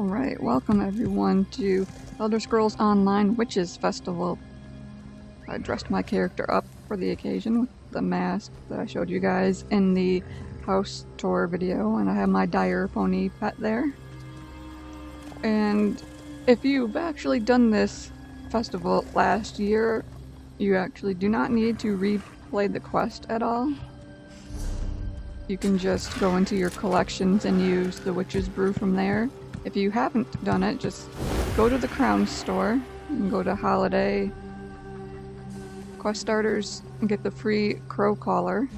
Alright, welcome everyone to Elder Scrolls Online Witches Festival. I dressed my character up for the occasion with the mask that I showed you guys in the house tour video, and I have my dire pony pet there. And if you've actually done this festival last year, you actually do not need to replay the quest at all. You can just go into your collections and use the Witch's Brew from there. If you haven't done it, just go to the Crown store and go to Holiday Quest Starters and get the free Crow Collar.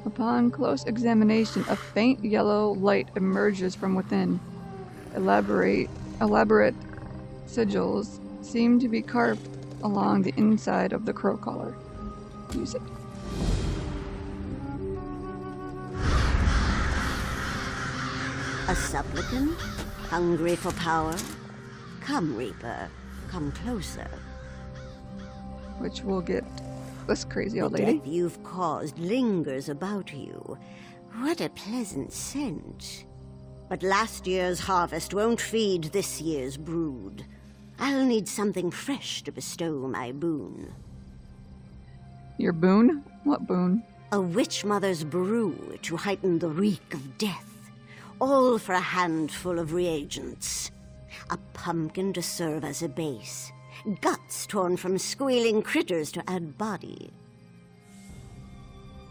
Upon close examination, a faint yellow light emerges from within. Elaborate sigils seem to be carved along the inside of the Crow Collar. Use it. A supplicant? Hungry for power? Come, Reaper. Come closer. Which will get this crazy old The lady. death you've caused lingers about you. What a pleasant scent. But last year's harvest won't feed this year's brood. I'll need something fresh to bestow my boon. Your boon? What boon? A Witchmother's brew to heighten the reek of death. All for a handful of reagents. A pumpkin to serve as a base. Guts torn from squealing critters to add body.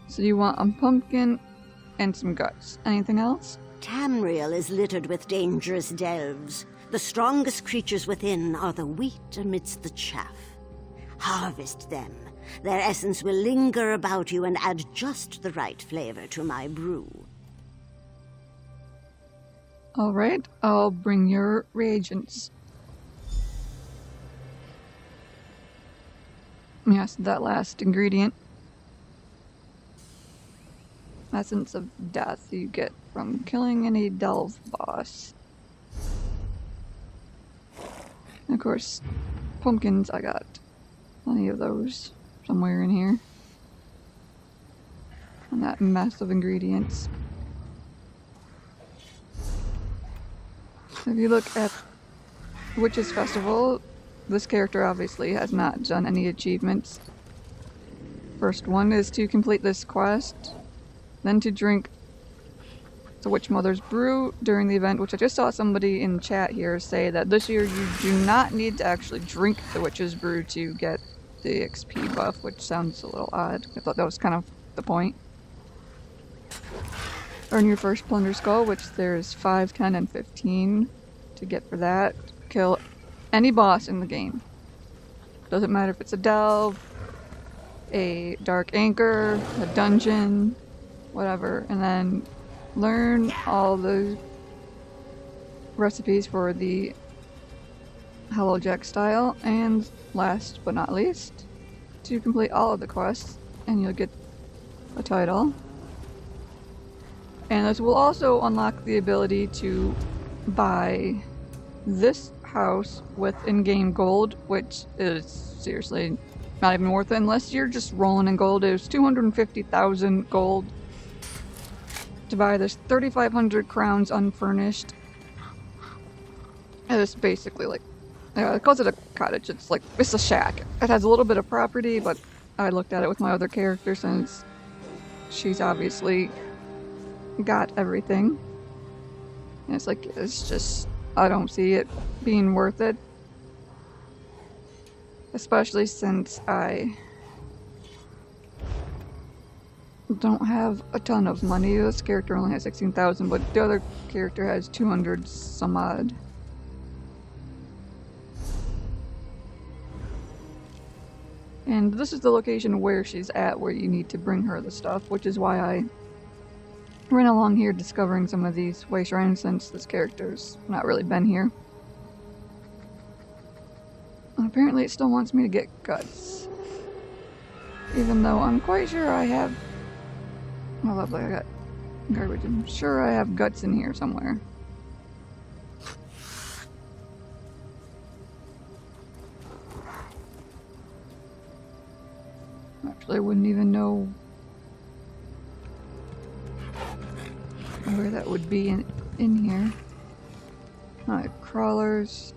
So you want a pumpkin and some guts. Anything else? Tamriel is littered with dangerous delves. The strongest creatures within are the wheat amidst the chaff. Harvest them. Their essence will linger about you and add just the right flavor to my brew. Alright, I'll bring your reagents. Yes, that last ingredient. Essence of death you get from killing any delve boss. And of course, pumpkins, I got plenty of those somewhere in here. And that mess of ingredients. If you look at Witches Festival, this character obviously has not done any achievements. First one is to complete this quest, then to drink the Witchmother's brew during the event, which I just saw somebody in chat here say that this year you do not need to actually drink the Witch's brew to get the XP buff, which sounds a little odd. I thought that was kind of the point. Earn your first Plunder Skull, which there's 5, 10, and 15 to get for that. Kill any boss in the game. Doesn't matter if it's a delve, a dark anchor, a dungeon, whatever. And then learn all the recipes for the Hello Jack style. And last but not least, to complete all of the quests, and you'll get a title. And this will also unlock the ability to buy this house with in-game gold, which is seriously not even worth it unless you're just rolling in gold. It was 250,000 gold to buy this 3,500 crowns unfurnished. And it's basically like, it calls it a cottage. It's like, it's a shack. It has a little bit of property, but I looked at it with my other character since she's obviously got everything. And it's like, it's just, I don't see it being worth it. Especially since I don't have a ton of money. This character only has 16,000, but the other character has 200 some odd. And this is the location where she's at, where you need to bring her the stuff, which is why I ran along here discovering some of these way shrines since this character's not really been here. And apparently it still wants me to get guts. Even though I'm quite sure I have... Oh lovely, I got garbage. I'm sure I have guts in here somewhere. Actually, I wouldn't even know where that would be in here. Alright, crawlers.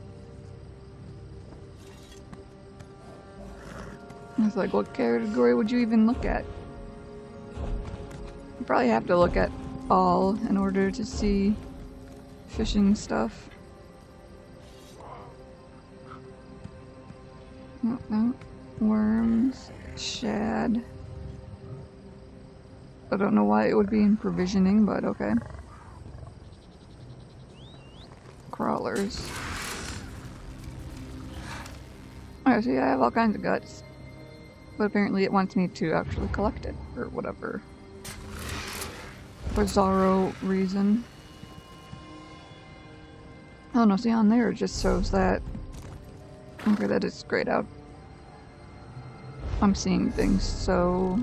I was like, what category would you even look at? You probably have to look at all in order to see fishing stuff. No. Worms, shad. I don't know why it would be in provisioning, but okay. Crawlers. Alright, so yeah, I have all kinds of guts. But apparently it wants me to actually collect it, or whatever bizarro reason. Oh no, see on there it just shows that. Okay, that is grayed out. I'm seeing things, so...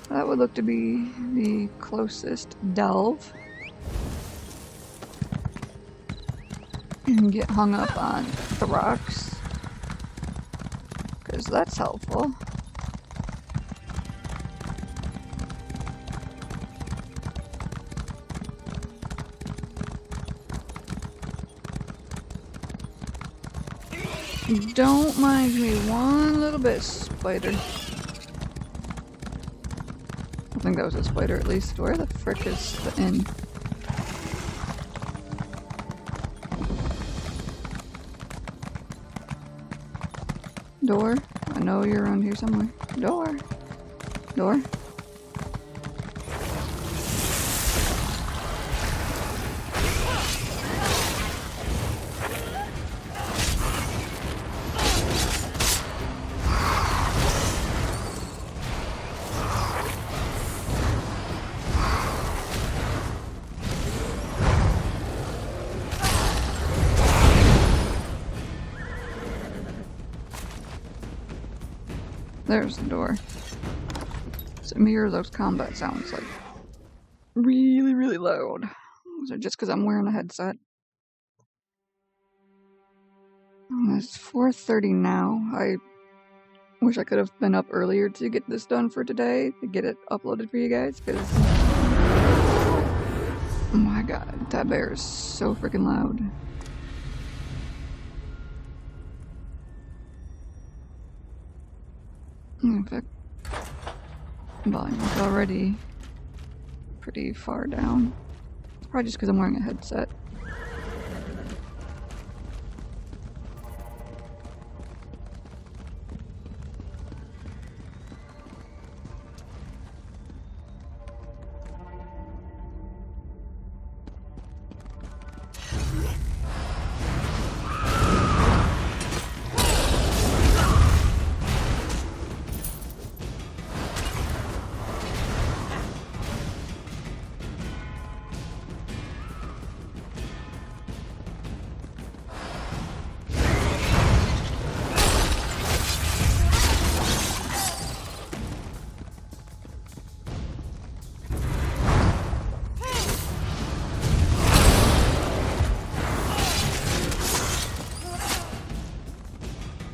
that would look to be the closest delve. And get hung up on the rocks. Because that's helpful. Don't mind me one little bit, spider. I think that was a spider at least. Where the frick is the inn? Door? I know you're around here somewhere. Door. Door. There's the door. So mirror those combat sounds like really, really loud. Is it just because I'm wearing a headset? It's 4:30 now. I wish I could have been up earlier to get this done for today, to get it uploaded for you guys, because... oh my god, that bear is so freaking loud. In fact, volume is already pretty far down. It's probably just because I'm wearing a headset.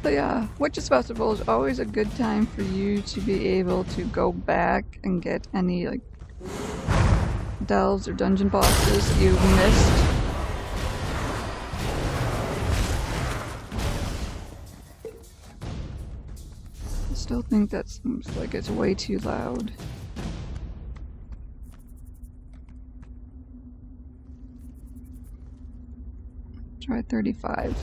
But yeah, Witches Festival is always a good time for you to be able to go back and get any like delves or dungeon bosses that you've missed. I still think that seems like it's way too loud. Try 35.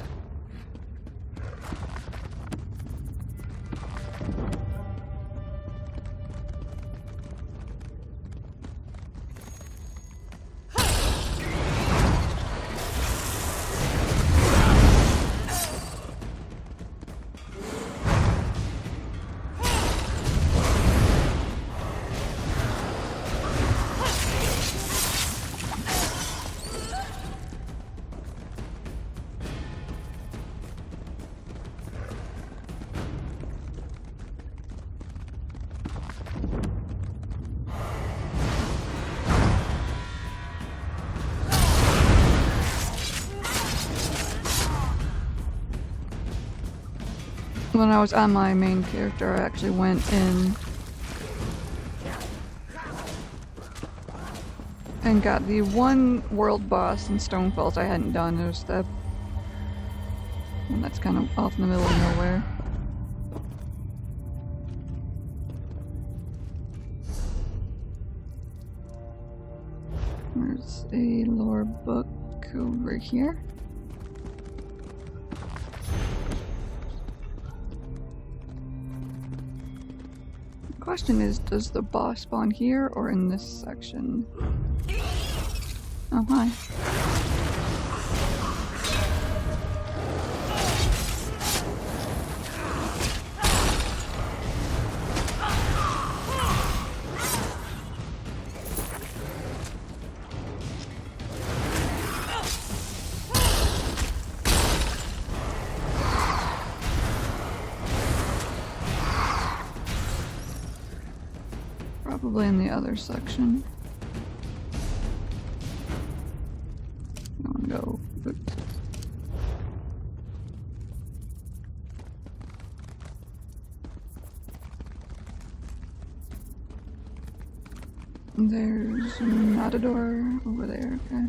when I was on my main character, I actually went in and got the one world boss in Stonefalls I hadn't done. It was the... and that's kind of off in the middle of nowhere. There's a lore book over here. The question is, does the boss spawn here or in this section? Oh, hi. Probably in the other section. Oh no. Oops. There's not a door over there, okay.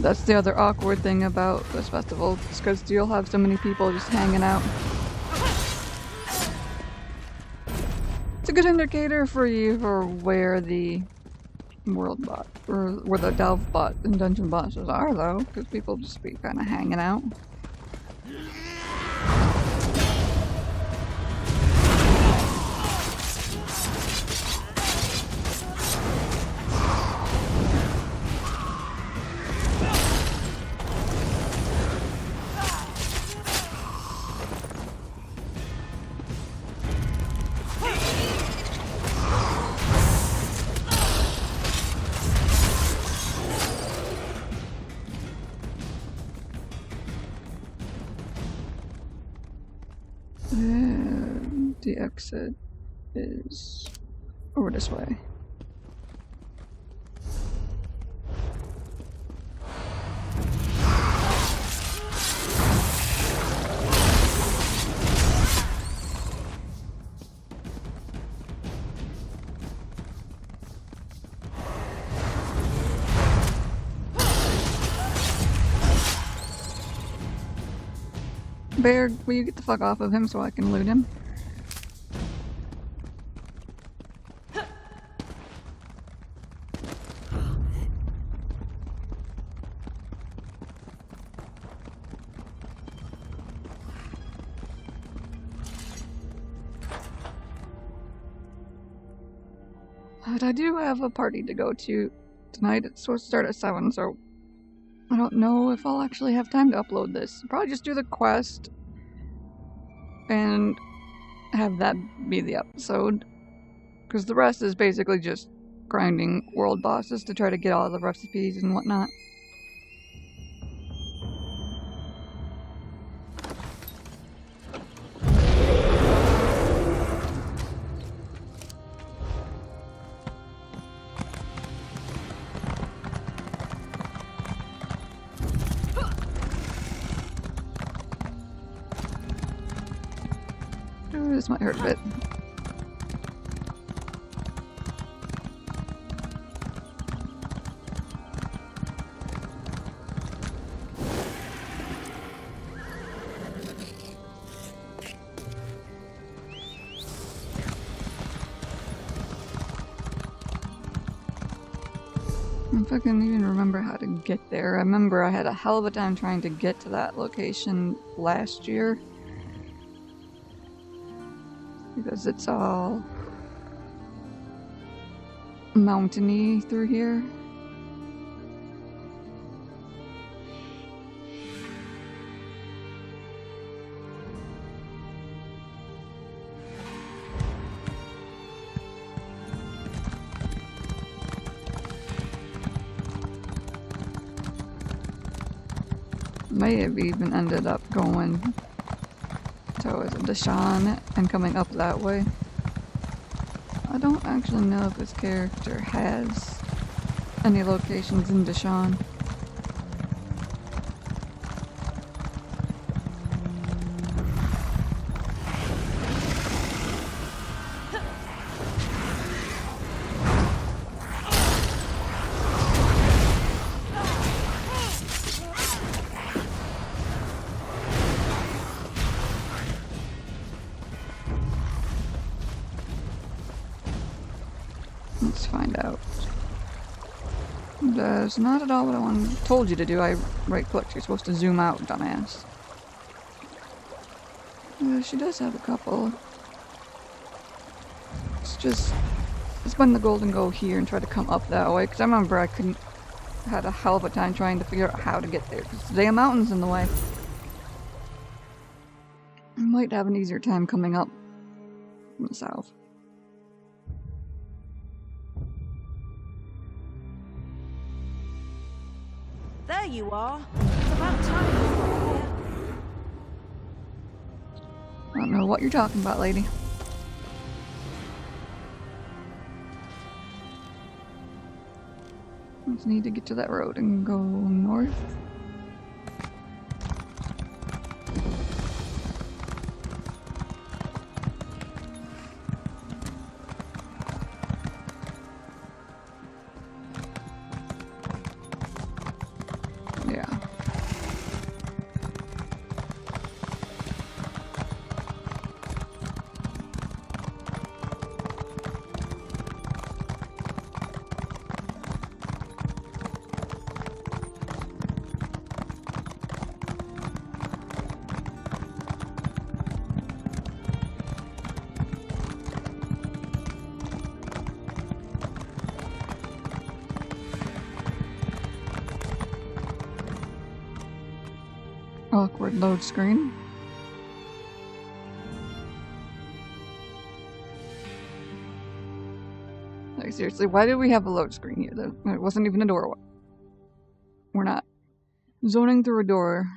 That's the other awkward thing about this festival, is because you'll have so many people just hanging out. It's a good indicator for you for where the world bot, or where the delve bot and dungeon bosses are, though, because people just be kind of hanging out. And the exit is over this way. Bear, will you get the fuck off of him so I can loot him? But I do have a party to go to tonight. It's supposed to start at 7, so I don't know if I'll actually have time to upload this. Probably just do the quest and have that be the episode. Because the rest is basically just grinding world bosses to try to get all the recipes and whatnot. Ooh, this might hurt a bit. If I can even remember how to get there. I remember I had a hell of a time trying to get to that location last year. Because it's all mountainy through here. May have even ended up going towards Deshawn and coming up that way. I don't actually know if this character has any locations in Deshawn. Let's find out. That's not at all what I told you to do. I right-clicked. You're supposed to zoom out, dumbass. She does have a couple. Let's spend the gold and go here and try to come up that way. Because I remember I had a hell of a time trying to figure out how to get there. Because there are mountains in the way. I might have an easier time coming up from the south. There you are. It's about time you were here. I don't know what you're talking about, lady. Just need to get to that road and go north. Yeah. Awkward load screen. Like, seriously, why did we have a load screen here? It wasn't even a door. We're not zoning through a door.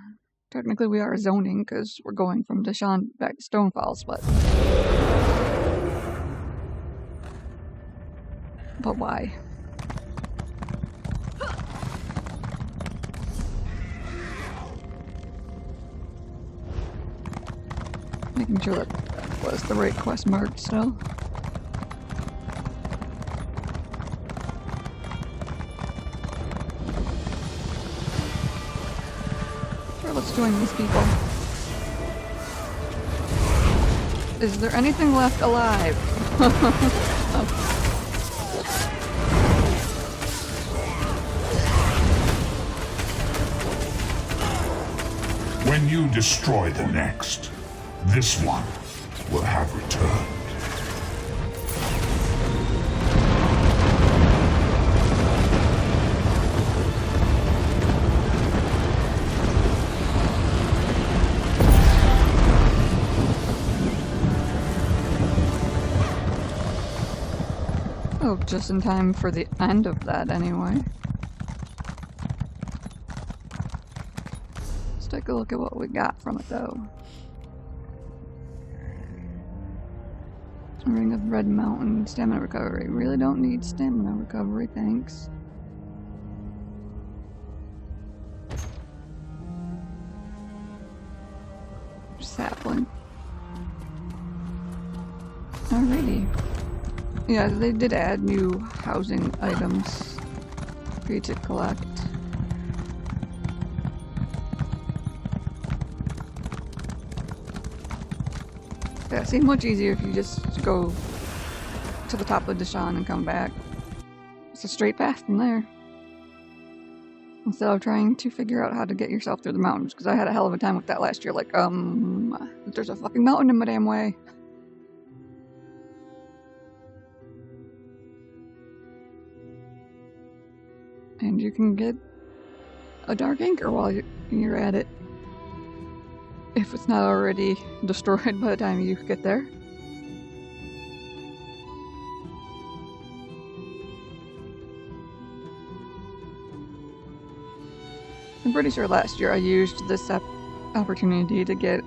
Technically, we are zoning because we're going from Deshawn back to Stonefalls, but why? Making sure that was the right quest mark still. Sure, let's join these people. Is there anything left alive? When you destroy the next, this one will have returned. Oh, just in time for the end of that anyway. Let's take a look at what we got from it though. Ring of Red Mountain, stamina recovery. Really don't need stamina recovery, thanks. Sapling. Alrighty. Yeah, they did add new housing items for you to collect. Yeah, it seems much easier if you just go to the top of Deshawn and come back. It's a straight path from there. instead of trying to figure out how to get yourself through the mountains, because I had a hell of a time with that last year. Like, there's a fucking mountain in my damn way. And you can get a dark anchor while you're at it, if it's not already destroyed by the time you get there. I'm pretty sure last year I used this opportunity to get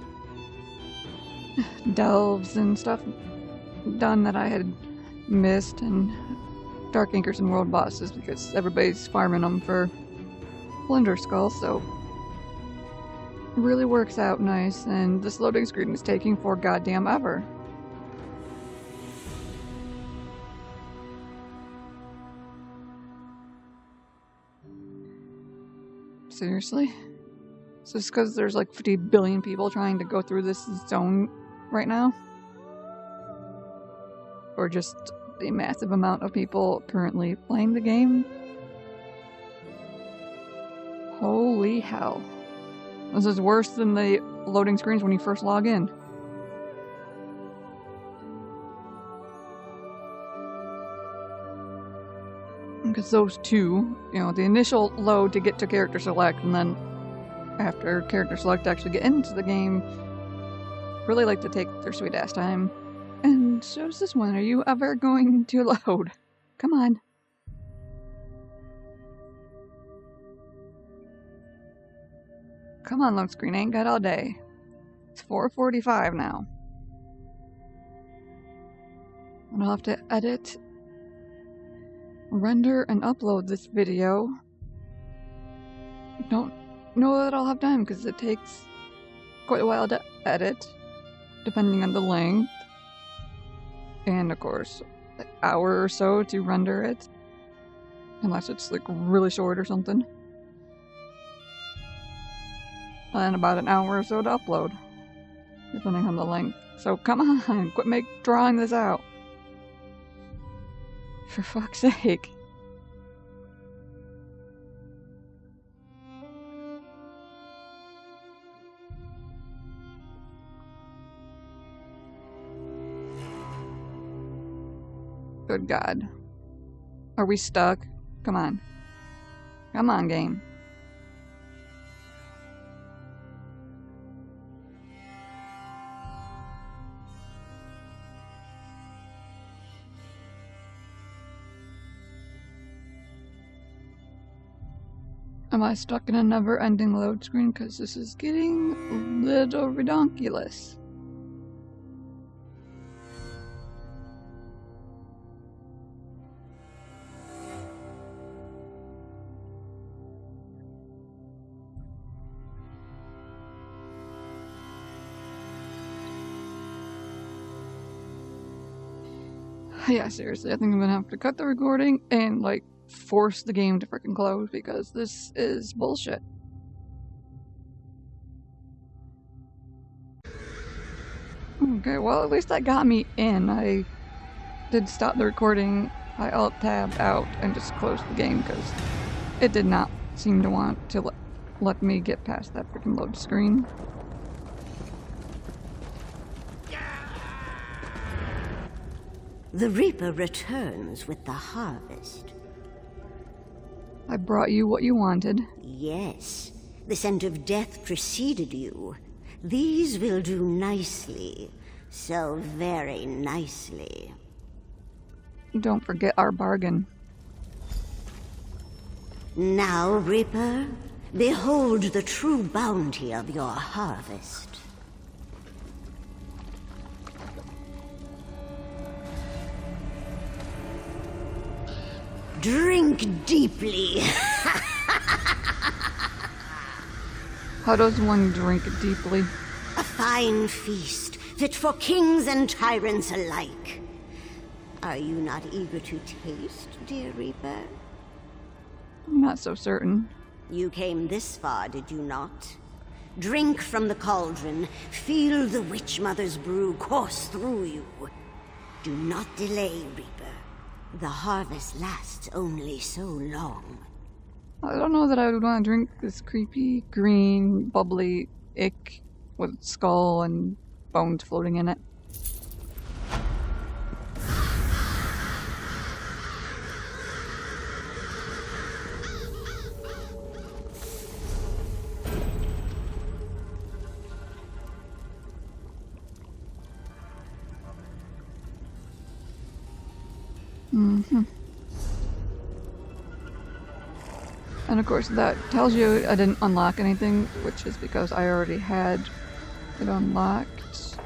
delves and stuff done that I had missed, and dark anchors and world bosses, because everybody's farming them for Splinter Skull, so it really works out nice, and this loading screen is taking for goddamn ever. Seriously? Is this because there's like 50 billion people trying to go through this zone right now? Or just the massive amount of people currently playing the game? Holy hell. This is worse than the loading screens when you first log in. Because those two, you know, the initial load to get to character select, and then after character select to actually get into the game, really like to take their sweet ass time. And so does this one. Are you ever going to load? Come on. Come on, load screen. Ain't got all day. It's 4:45 now. And I'll have to edit, render, and upload this video. Don't know that I'll have time because it takes quite a while to edit, depending on the length. And of course, an hour or so to render it. Unless it's like really short or something. And about an hour or so to upload, depending on the length. So come on, quit drawing this out. For fuck's sake. Good God. Are we stuck? Come on. Come on, game. Am I stuck in a never-ending load screen? Because this is getting a little redonkulous. Yeah, seriously, I think I'm gonna have to cut the recording and, like, force the game to freaking close because this is bullshit. Okay, well, at least that got me in. I did stop the recording. I alt-tabbed out and just closed the game because it did not seem to want to let me get past that freaking load screen. The Reaper returns with the harvest. I brought you what you wanted. Yes, the scent of death preceded you. These will do nicely. So very nicely. Don't forget our bargain. Now, Reaper, behold the true bounty of your harvest. Drink deeply. How does one drink deeply? A fine feast, fit for kings and tyrants alike. Are you not eager to taste, dear Reaper? I'm not so certain. You came this far, did you not? Drink from the cauldron, feel the Witchmother's brew course through you. Do not delay, Reaper. The harvest lasts only so long. I don't know that I would want to drink this creepy, green, bubbly ick with skull and bones floating in it. And of course that tells you I didn't unlock anything, which is because I already had it unlocked.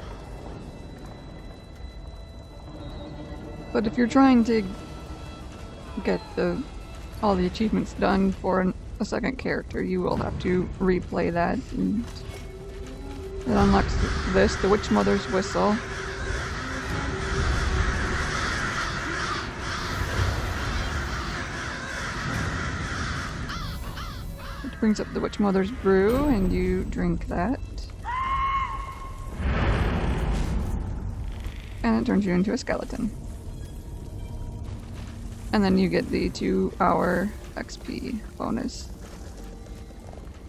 But if you're trying to get all the achievements done for a second character, you will have to replay that. And it unlocks this, the Witchmother's Whistle. Which brings up the Witchmother's Brew, and you drink that. And it turns you into a skeleton. And then you get the 2-hour XP bonus.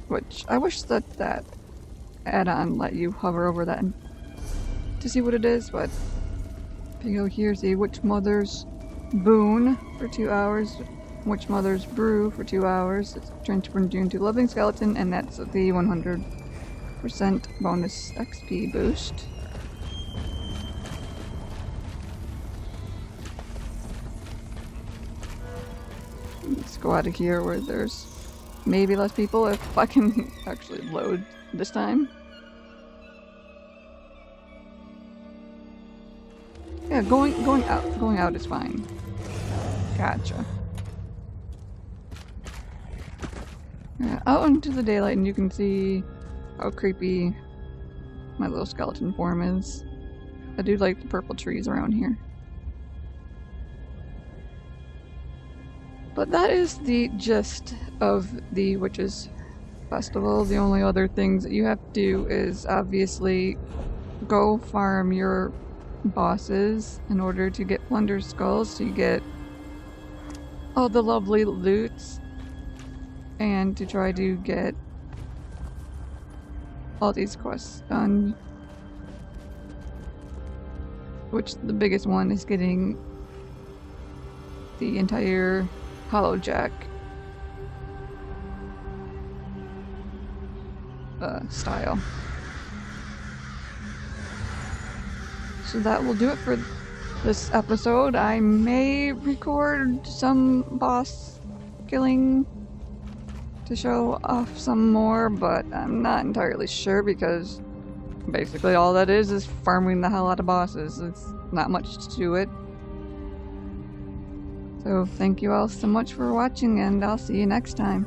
Which, I wish that add-on let you hover over that to see what it is, but if you go here's the Witchmother's Boon for 2 hours, Witchmother's Brew for 2 hours, it's transformed you into a living skeleton, and that's the 100% bonus XP boost. Let's go out of here where there's maybe less people if I can actually load this time. Yeah, going out is fine. Gotcha. Yeah, out into the daylight and you can see how creepy my little skeleton form is. I do like the purple trees around here. But that is the gist of the Witches' Festival. The only other things that you have to do is obviously go farm your bosses in order to get plunder skulls, so you get all the lovely loots, and to try to get all these quests done. Which the biggest one is getting the entire Hollow Jack style. So that will do it for this episode. I may record some boss killing to show off some more, but I'm not entirely sure because basically all that is farming the hell out of bosses. It's not much to it. So thank you all so much for watching, and I'll see you next time.